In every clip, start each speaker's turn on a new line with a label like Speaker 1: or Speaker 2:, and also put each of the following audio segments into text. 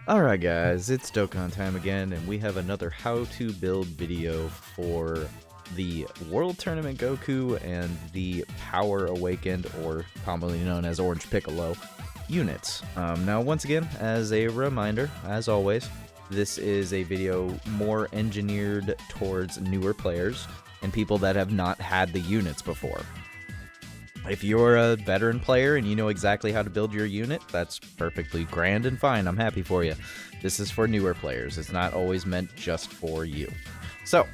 Speaker 1: Alright guys, it's Dokkan time again, and we have another how to build video for the World Tournament Goku and the Power Awakened, or commonly known as Orange Piccolo, units. Now once again, as a reminder, as always, this is a video more engineered towards newer players and people that have not had the units before. If you're a veteran player and you know exactly how to build your unit, that's perfectly grand and fine. I'm happy for you. This is for newer players. It's not always meant just for you. So,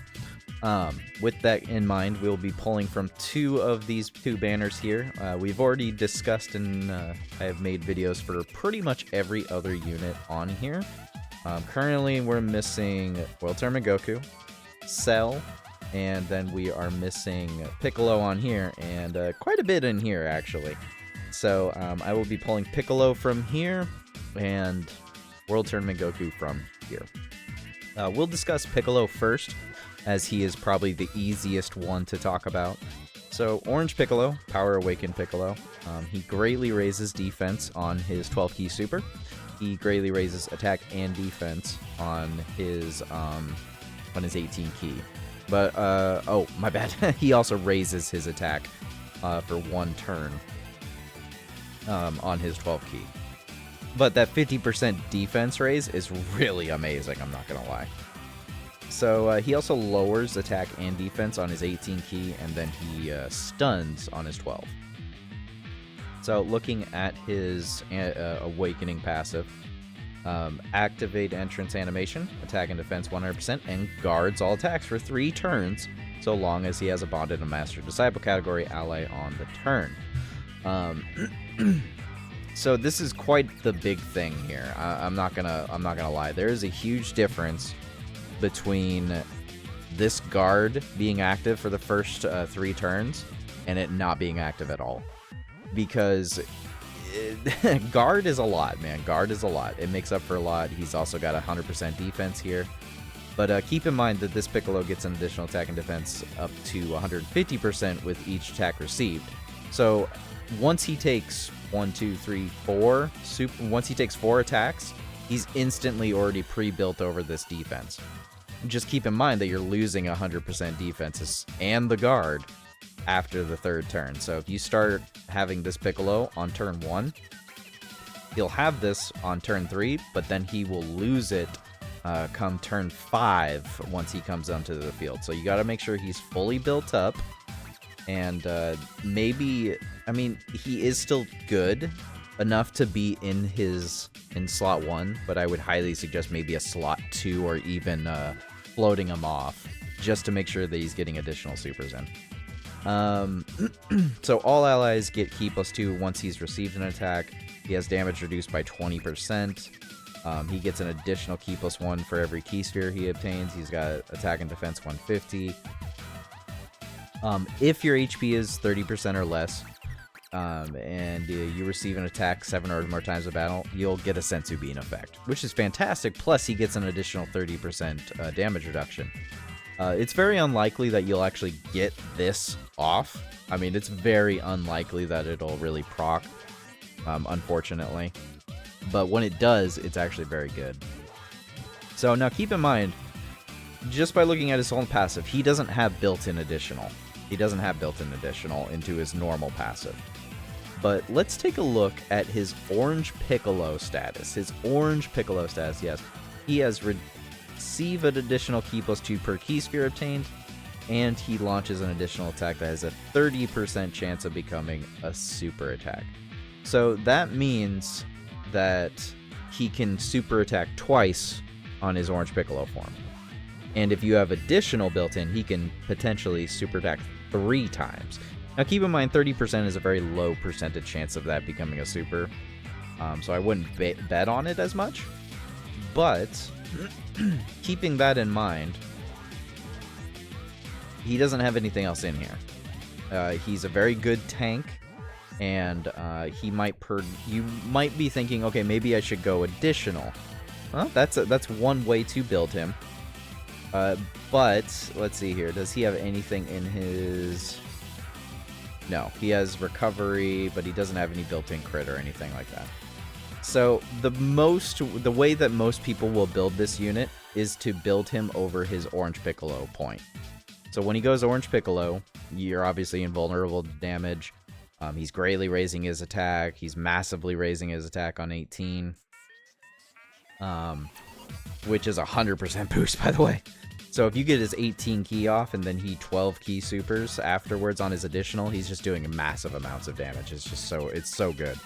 Speaker 1: with that in mind, we'll be pulling from two of these two banners here. We've already discussed and I have made videos for pretty much every other unit on here. Currently, we're missing World Tournament Goku, Cell, and then we are missing Piccolo on here, and quite a bit in here, actually. So I will be pulling Piccolo from here, and World Tournament Goku from here. We'll discuss Piccolo first, as he is probably the easiest one to talk about. So Orange Piccolo, Power Awakened Piccolo, he greatly raises defense on his 12 key super. He greatly raises attack and defense on his 18 key. But, oh, my bad. He also raises his attack for one turn on his 12 key. But that 50% defense raise is really amazing, I'm not gonna lie. So he also lowers attack and defense on his 18 key, and then he stuns on his 12. So looking at his Awakening passive, activate entrance animation, attack and defense 100%, and guards all attacks for 3 turns, so long as he has a bonded and master disciple category ally on the turn. So this is quite the big thing here. I'm not gonna lie. There is a huge difference between this guard being active for the first 3 turns and it not being active at all, because guard is a lot, man. Guard is a lot. It makes up for a lot. He's also got 100% defense here. But keep in mind that this Piccolo gets an additional attack and defense up to 150% with each attack received. So once he takes 1, 2, 3, 4, once he takes 4 attacks, he's instantly already pre-built over this defense. Just keep in mind that you're losing 100% defenses and the guard after the 3rd turn. So if you start having this Piccolo on turn 1, he'll have this on turn 3, but then he will lose it come turn 5 once he comes onto the field. So you got to make sure he's fully built up, and maybe, I mean, he is still good enough to be in slot 1, but I would highly suggest maybe a slot 2 or even floating him off just to make sure that he's getting additional supers in. So all allies get key +2 once he's received an attack. He has damage reduced by 20%. He gets an additional key +1 for every key sphere he obtains. He's got attack and defense 150. If your HP is 30% or less, and you receive an attack 7 or more times in battle, you'll get a Senzu Bean effect, which is fantastic. Plus, he gets an additional 30% damage reduction. It's very unlikely that you'll actually get this off. I mean, it's very unlikely that it'll really proc, unfortunately. But when it does, it's actually very good. So now keep in mind, just by looking at his own passive, he doesn't have built-in additional. He doesn't have built-in additional into his normal passive. But let's take a look at his Orange Piccolo status. His Orange Piccolo status, yes. He has receive an additional key +2 per key sphere obtained, and he launches an additional attack that has a 30% chance of becoming a super attack. So that means that he can super attack twice on his Orange Piccolo form. And if you have additional built-in, he can potentially super attack 3 times. Now keep in mind, 30% is a very low percentage chance of that becoming a super, so I wouldn't bet on it as much. But keeping that in mind, he doesn't have anything else in here. He's a very good tank, and you might be thinking, okay, maybe I should go additional. Well, that's one way to build him. But let's see here. Does he have anything in his? No, he has recovery, but he doesn't have any built-in crit or anything like that. So the way that most people will build this unit is to build him over his Orange Piccolo point. So when he goes Orange Piccolo, you're obviously invulnerable to damage. He's greatly raising his attack. He's massively raising his attack on 18. Which is 100% boost, by the way. So if you get his 18 key off and then he 12 key supers afterwards on his additional, he's just doing massive amounts of damage. It's just it's so good.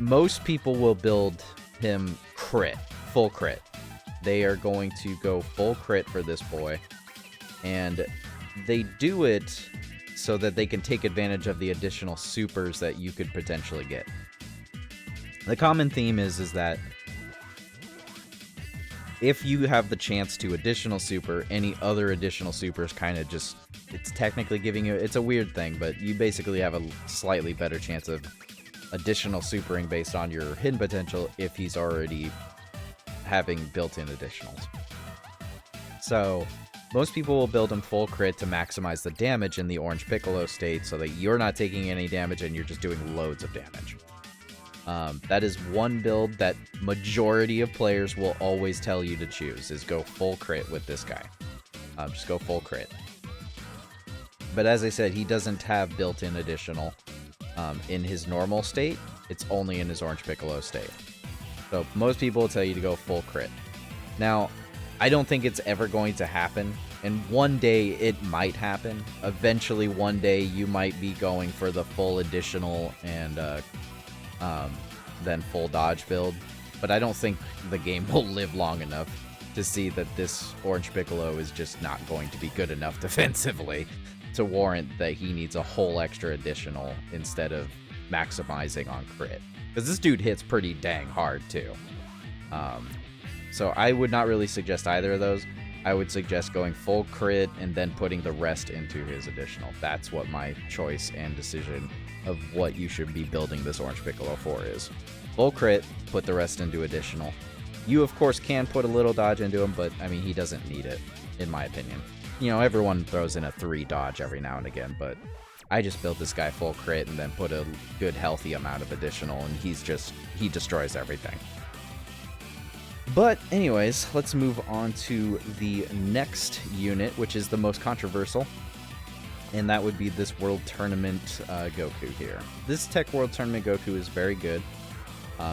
Speaker 1: Most people will build him crit, full crit. They are going to go full crit for this boy. And they do it so that they can take advantage of the additional supers that you could potentially get. The common theme is that if you have the chance to additional super, any other additional supers kind of just, it's technically giving you, it's a weird thing, but you basically have a slightly better chance of additional supering based on your hidden potential if he's already having built-in additionals. So most people will build him full crit to maximize the damage in the Orange Piccolo state so that you're not taking any damage and you're just doing loads of damage. That is one build that majority of players will always tell you to choose, is go full crit with this guy. Just go full crit. But as I said, he doesn't have built-in additional in his normal state. It's only in his Orange Piccolo state. So most people will tell you to go full crit. Now, I don't think it's ever going to happen, and one day it might happen. Eventually, one day you might be going for the full additional and then full dodge build, but I don't think the game will live long enough to see that this Orange Piccolo is just not going to be good enough defensively to warrant that he needs a whole extra additional instead of maximizing on crit. Because this dude hits pretty dang hard too. So I would not really suggest either of those. I would suggest going full crit and then putting the rest into his additional. That's what my choice and decision of what you should be building this Orange Piccolo for is. Full crit, put the rest into additional. You, of course, can put a little dodge into him, but, I mean, he doesn't need it, in my opinion. You know, everyone throws in a 3 dodge every now and again, but I just built this guy full crit and then put a good, healthy amount of additional, and he destroys everything. But anyways, let's move on to the next unit, which is the most controversial, and that would be this World Tournament Goku here. This TEQ World Tournament Goku is very good.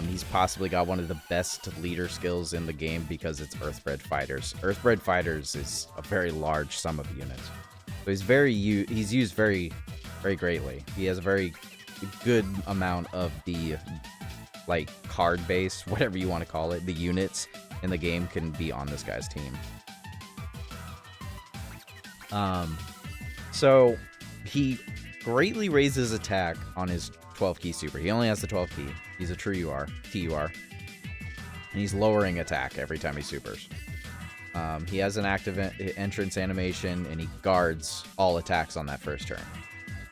Speaker 1: He's possibly got one of the best leader skills in the game because it's Earthbred Fighters. Earthbred Fighters is a very large sum of units. So he's used very, very greatly. He has a very good amount of the like card base, whatever you want to call it, the units in the game can be on this guy's team. So he greatly raises attack on his 12 key super. He only has the 12 key. He's a true TUR. And he's lowering attack every time he supers. He has an active entrance animation, and he guards all attacks on that first turn.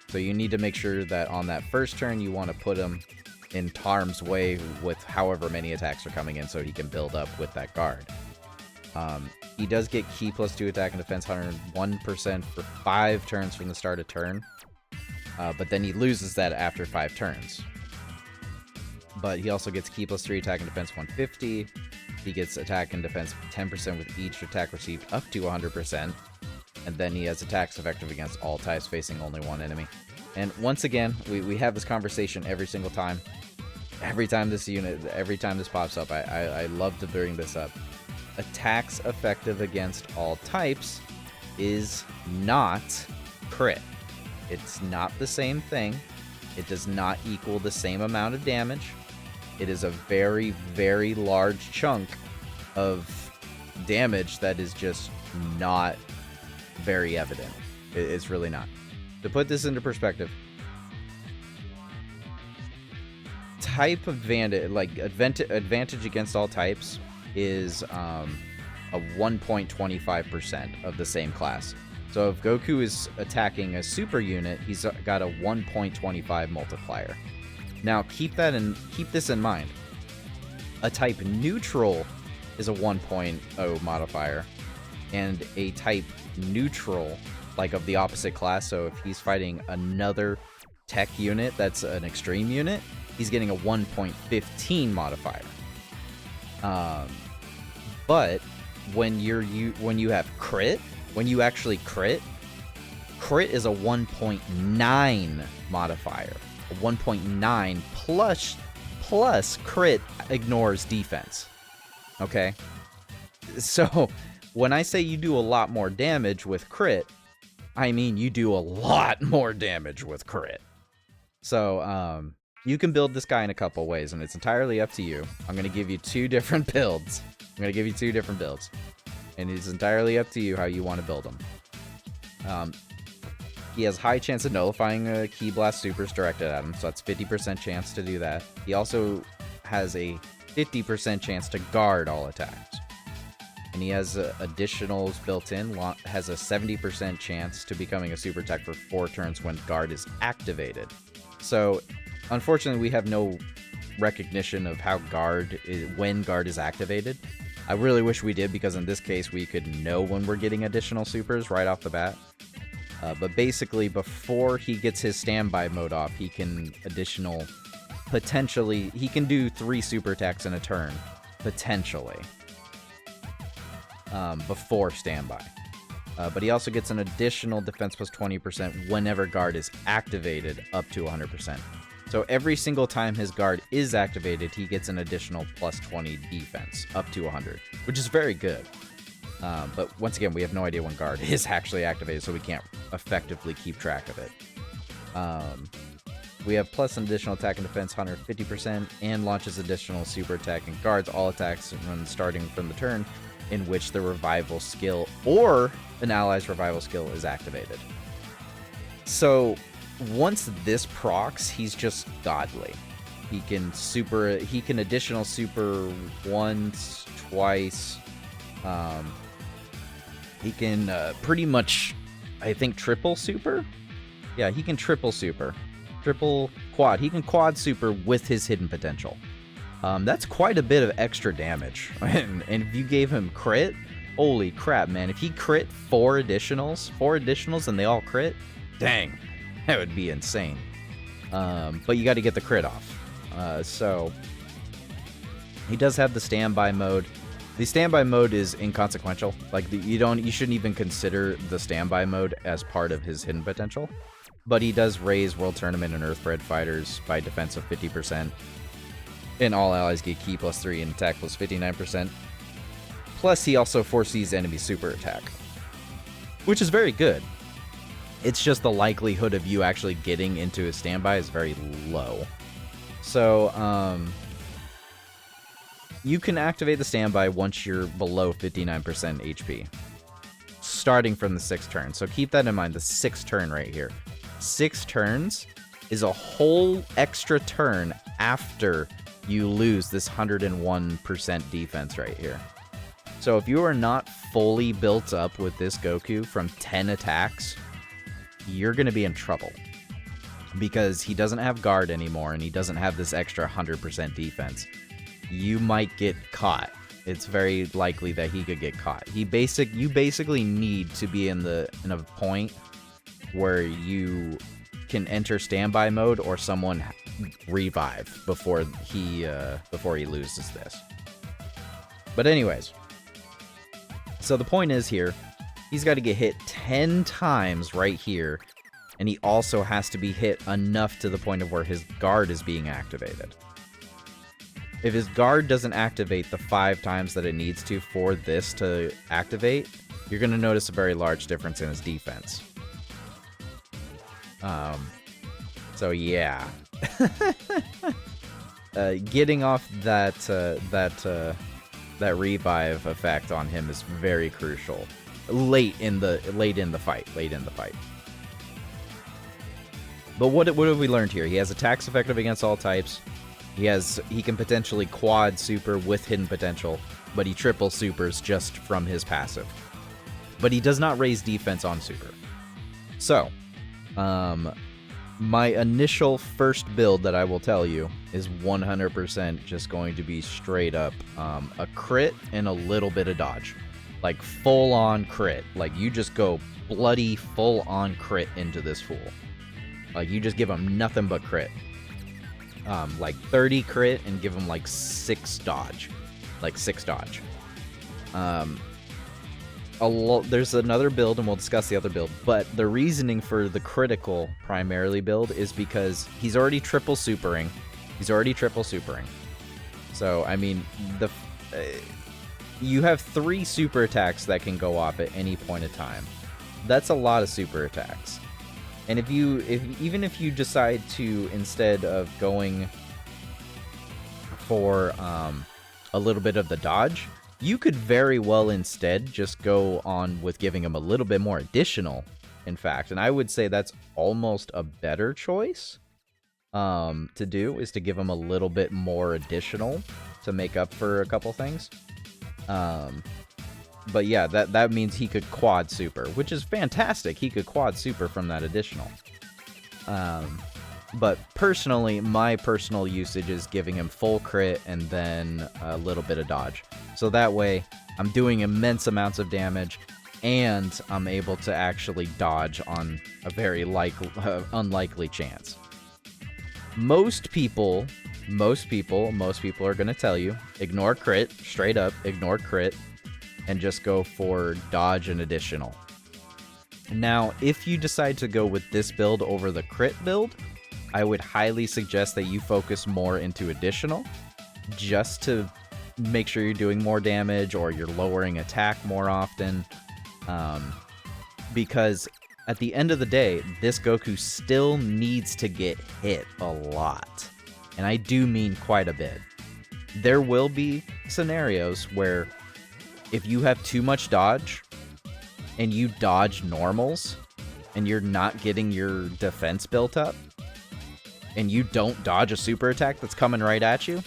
Speaker 1: So you need to make sure that on that first turn you want to put him in harm's way with however many attacks are coming in so he can build up with that guard. He does get key +2 attack and defense 101% for 5 turns from the start of turn. But then he loses that after 5 turns. But he also gets key +3 attack and defense 150. He gets attack and defense 10% with each attack received up to 100%. And then he has attacks effective against all types facing only one enemy. And once again, we have this conversation every single time. Every time this pops up, I love to bring this up. Attacks effective against all types is not crit. It's not the same thing. It does not equal the same amount of damage. It is a very, very large chunk of damage that is just not very evident. It's really not. To put this into perspective, type advantage against all types is a 1.25% of the same class. So if Goku is attacking a super unit, he's got a 1.25 multiplier. Now keep this in mind. A type neutral is a 1.0 modifier, and a type neutral, like of the opposite class, so if he's fighting another TEQ unit that's an extreme unit, he's getting a 1.15 modifier. But when you have crit, when you actually crit is a 1.9 modifier. A 1.9 plus crit ignores defense. Okay? So when I say you do a lot more damage with crit, I mean you do a lot more damage with crit. So you can build this guy in a couple ways, and it's entirely up to you. I'm going to give you two different builds. And it's entirely up to you how you want to build them. He has high chance of nullifying Ki Blast Supers directed at him, so that's 50% chance to do that. He also has a 50% chance to guard all attacks. And he has additionals built in, has a 70% chance to becoming a super tech for 4 turns when guard is activated. So, unfortunately, we have no recognition of how when guard is activated. I really wish we did, because in this case we could know when we're getting additional supers right off the bat. But basically, before he gets his standby mode off, he can potentially, he can do 3 super attacks in a turn, potentially, before standby. But he also gets an additional defense plus 20% whenever guard is activated, up to 100%. So every single time his guard is activated, he gets an additional plus 20 defense, up to 100, which is very good. But once again, we have no idea when guard is actually activated, so we can't effectively keep track of it. We have plus an additional attack and defense 150%, and launches additional super attack and guards all attacks when starting from the turn in which the revival skill or an ally's revival skill is activated. So once this procs, he's just godly. He can additional super once, twice. He can pretty much, I think, triple super? Yeah, he can triple super. Triple quad. He can quad super with his hidden potential. That's quite a bit of extra damage. And if you gave him crit, holy crap, man. If he crit 4 additionals and they all crit, dang, that would be insane. But you got to get the crit off. So he does have the standby mode. The standby mode is inconsequential. Like, you shouldn't even consider the standby mode as part of his hidden potential. But he does raise World Tournament and Earthbred fighters by defense of 50%. And all allies get Ki plus 3 and attack plus 59%. Plus, he also foresees enemy super attack, which is very good. It's just the likelihood of you actually getting into his standby is very low. So, you can activate the standby once you're below 59% HP, starting from the 6th turn. So keep that in mind, the 6th turn right here. 6 turns is a whole extra turn after you lose this 101% defense right here. So if you are not fully built up with this Goku from 10 attacks, you're going to be in trouble. Because he doesn't have guard anymore, and he doesn't have this extra 100% defense. You might get caught. It's very likely that he could get caught. You basically need to be in a point where you can enter standby mode or someone revive before he loses this. But anyways, so the point is here, he's got to get hit 10 times right here, and he also has to be hit enough to the point of where his guard is being activated. If his guard doesn't activate the 5 times that it needs to for this to activate, you're going to notice a very large difference in his defense. So yeah. Getting off that revive effect on him is very crucial. Late in the fight. But what have we learned here? He has attacks effective against all types. He can potentially quad super with hidden potential, but he triple supers just from his passive. But he does not raise defense on super. So, my initial first build that I will tell you is 100% just going to be straight up a crit and a little bit of dodge. Like full on crit. Like you just go bloody full on crit into this fool. Like, you just give him nothing but crit. Like 30 crit and give him like 6 dodge. Like 6 dodge. There's another build, and we'll discuss the other build, but the reasoning for the critical primarily build is because he's already triple supering. So, I mean, you have 3 super attacks that can go off at any point in time. That's a lot of super attacks. And even if you decide to, instead of going for a little bit of the dodge, you could very well instead just go on with giving him a little bit more additional, in fact. And I would say that's almost a better choice to do, is to give him a little bit more additional to make up for a couple things. But yeah, that means he could quad super, which is fantastic. He could quad super from that additional. But personally, my personal usage is giving him full crit and then a little bit of dodge. So that way, I'm doing immense amounts of damage, and I'm able to actually dodge on a very unlikely chance. Most people are going to tell you, ignore crit, straight up, ignore crit, and just go for dodge and additional. Now, if you decide to go with this build over the crit build, I would highly suggest that you focus more into additional, just to make sure you're doing more damage or you're lowering attack more often. Because at the end of the day, this Goku still needs to get hit a lot. And I do mean quite a bit. There will be scenarios where if you have too much dodge and you dodge normals and you're not getting your defense built up and you don't dodge a super attack that's coming right at you,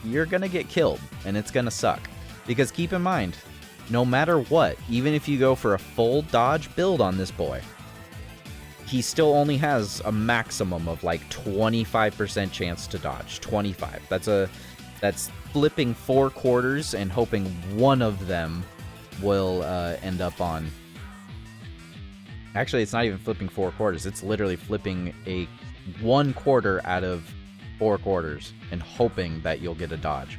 Speaker 1: you're gonna get killed and it's gonna suck. Because keep in mind, no matter what, even if you go for a full dodge build on this boy, he still only has a maximum of like 25% chance to dodge. 25. That's flipping 4 quarters and hoping one of them will end up on... Actually, it's not even flipping 4 quarters. It's literally flipping a 1 quarter out of 4 quarters and hoping that you'll get a dodge.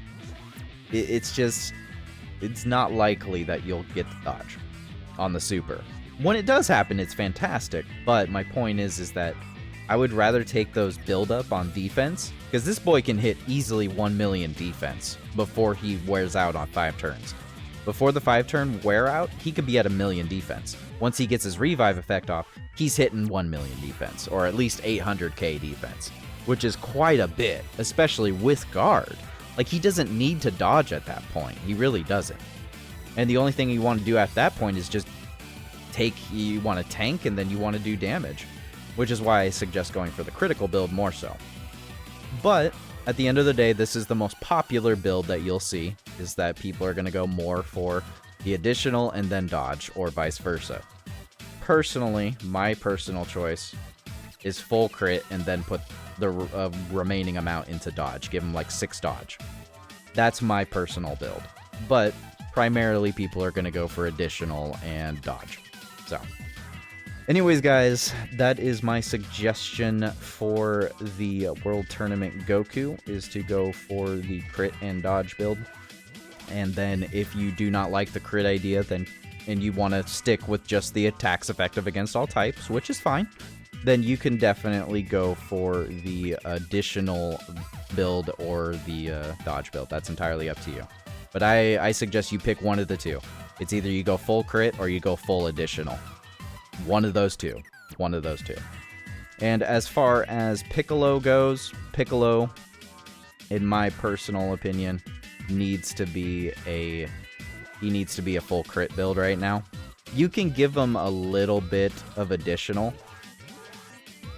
Speaker 1: It's not likely that you'll get the dodge on the super. When it does happen, it's fantastic, but my point is that I would rather take those build up on defense, because this boy can hit easily 1 million defense before he wears out on 5 turns. Before the 5-turn wear out, he could be at 1 million defense. Once he gets his revive effect off, he's hitting 1 million defense, or at least 800k defense, which is quite a bit, especially with guard. Like, he doesn't need to dodge at that point. He really doesn't. And the only thing you want to do at that point is just you want to tank and then you want to do damage, which is why I suggest going for the critical build more so. But at the end of the day, this is the most popular build that you'll see, is that people are going to go more for the additional and then dodge, or vice versa. Personally, my personal choice is full crit and then put the remaining amount into dodge. Give him like 6 dodge. That's my personal build. But primarily people are going to go for additional and dodge. So, anyways, guys, that is my suggestion for the World Tournament Goku, is to go for the crit and dodge build. And then if you do not like the crit idea, and you want to stick with just the attacks effective against all types, which is fine, then you can definitely go for the additional build or the dodge build. That's entirely up to you. But I suggest you pick one of the two. It's either you go full crit or you go full additional. One of those two. One of those two. And as far as Piccolo goes, Piccolo, in my personal opinion, needs to be a full crit build right now. You can give him a little bit of additional.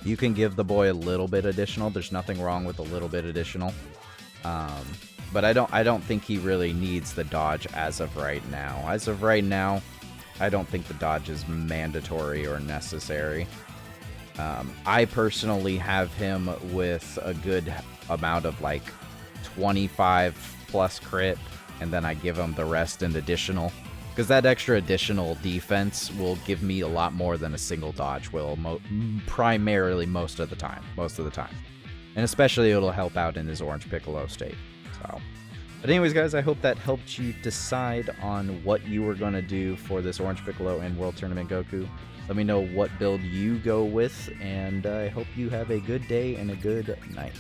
Speaker 1: You can give the boy a little bit additional. There's nothing wrong with a little bit additional. But I don't think he really needs the dodge as of right now. As of right now, I don't think the dodge is mandatory or necessary. I personally have him with a good amount of like 25 plus crit, and then I give him the rest in additional. Because that extra additional defense will give me a lot more than a single dodge will, primarily most of the time. And especially it'll help out in his Orange Piccolo state. So, but anyways, guys, I hope that helped you decide on what you were going to do for this Orange Piccolo and World Tournament Goku. Let me know what build you go with, and I hope you have a good day and a good night.